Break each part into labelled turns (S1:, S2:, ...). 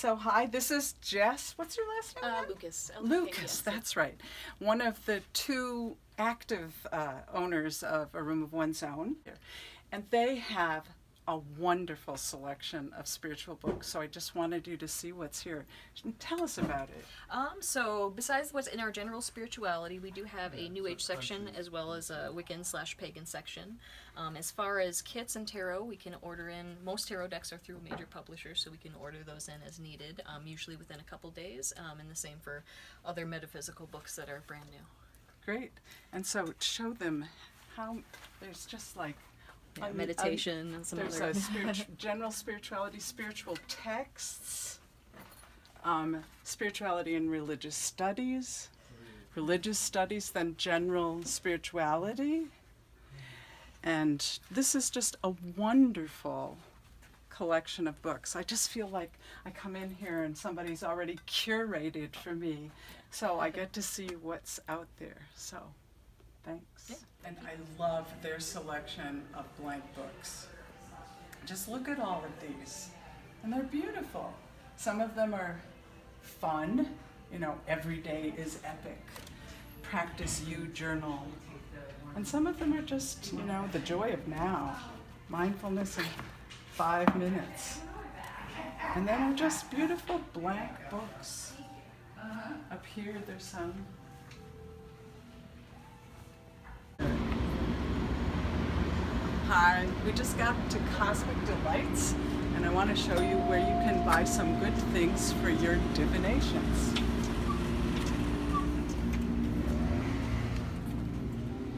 S1: So hi, this is Jess. What's your last name?
S2: Lucas.
S1: Lucas, that's right. One of the two active owners of A Room of One's Own. And they have a wonderful selection of spiritual books. So I just wanted you to see what's here. Tell us about it.
S2: So besides what's in our general spirituality, we do have a New Age section as well as a Wiccan/pagan section. As far as kits and tarot, we can order in. Most tarot decks are through major publishers, so we can order those in as needed, usually within a couple days. And the same for other metaphysical books that are brand new.
S1: Great. And so show them how there's just like
S2: meditation and some
S1: there's
S2: other...
S1: general spirituality, spiritual texts, spirituality and religious studies, then general spirituality. And this is just a wonderful collection of books. I just feel like I come in here and somebody's already curated for me, so I get to see what's out there. So thanks.
S2: Yeah.
S1: And I love their selection of blank books. Just look at all of these. And they're beautiful. Some of them are fun, every day is epic. Practice you journal. And some of them are just, the joy of now. Mindfulness in 5 minutes. And then are just beautiful blank books. Up here there's some. Hi, we just got to Cosmic Delights, and I want to show you where you can buy some good things for your divinations.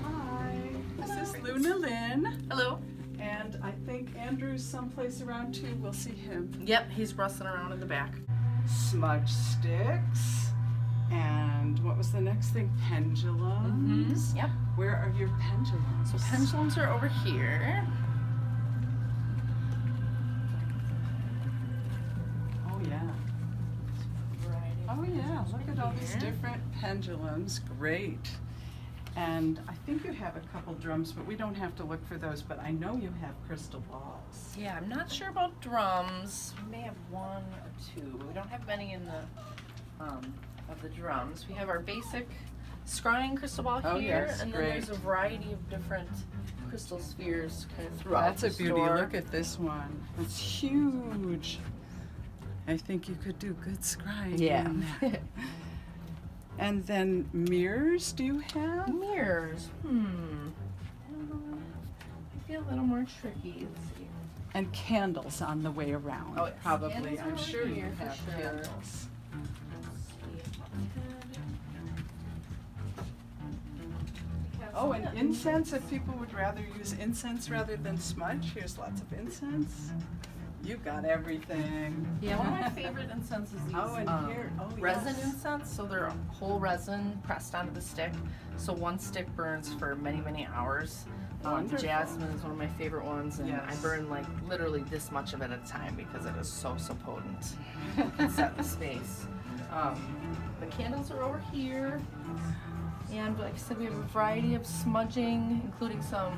S1: Hi, this is Luna Lynn.
S3: Hello.
S1: And I think Andrew's someplace around too. We'll see him.
S3: Yep, he's rustling around in the back.
S1: Smudge sticks. And what was the next thing? Pendulums.
S3: Yep.
S1: Where are your pendulums?
S3: So pendulums are over here.
S1: Oh yeah. Oh yeah, look at all these different pendulums. Great. And I think you have a couple drums, but we don't have to look for those, but I know you have crystal balls.
S3: Yeah, I'm not sure about drums. We may have one or two, but we don't have many in the of the drums. We have our basic scrying crystal ball here,
S1: yes,
S3: and then
S1: great.
S3: there's a variety of different crystal spheres kind of throughout
S1: That's
S3: the
S1: a beauty.
S3: store.
S1: Look at this one. It's huge. I think you could do good scrying.
S3: Yeah.
S1: in that. And then mirrors, do you have?
S3: Mirrors. Might be a little more tricky. Let's see.
S1: And candles on the way around.
S3: Oh, yes.
S1: Probably.
S3: Candles are
S1: I'm
S3: over
S1: sure you
S3: here for
S1: have
S3: sure.
S1: candles. Oh, and incense, if people would rather use incense rather than smudge, here's lots of incense. You got everything.
S3: Yeah, one of my favorite incenses is these
S1: Oh, and here,
S3: resin
S1: yes.
S3: incense. So they're whole resin pressed onto the stick. So one stick burns for many, many hours.
S1: Wonderful.
S3: Jasmine is one of my favorite ones, and I
S1: Yes.
S3: burn like literally this much of it at a time because it is so potent. It can set the space. The candles are over here. And like I said, we have a variety of smudging, including some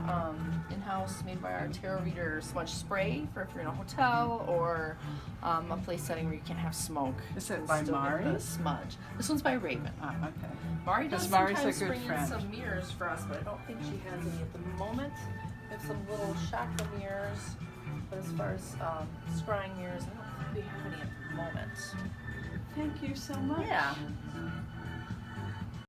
S3: in-house made by our tarot reader smudge spray for if you're in a hotel or a place setting where you can't have smoke.
S1: Is it
S3: and
S1: by
S3: still get
S1: Mari?
S3: the smudge. This one's by Raven.
S1: Ah, okay.
S3: Mari does
S1: 'Cause Mari's
S3: sometimes
S1: a good
S3: bring in
S1: friend.
S3: some mirrors for us, but I don't think she has any at the moment. We have some little chakra mirrors, but as far as scrying mirrors, I don't think we have any at the moment.
S1: Thank you so much.
S3: Yeah.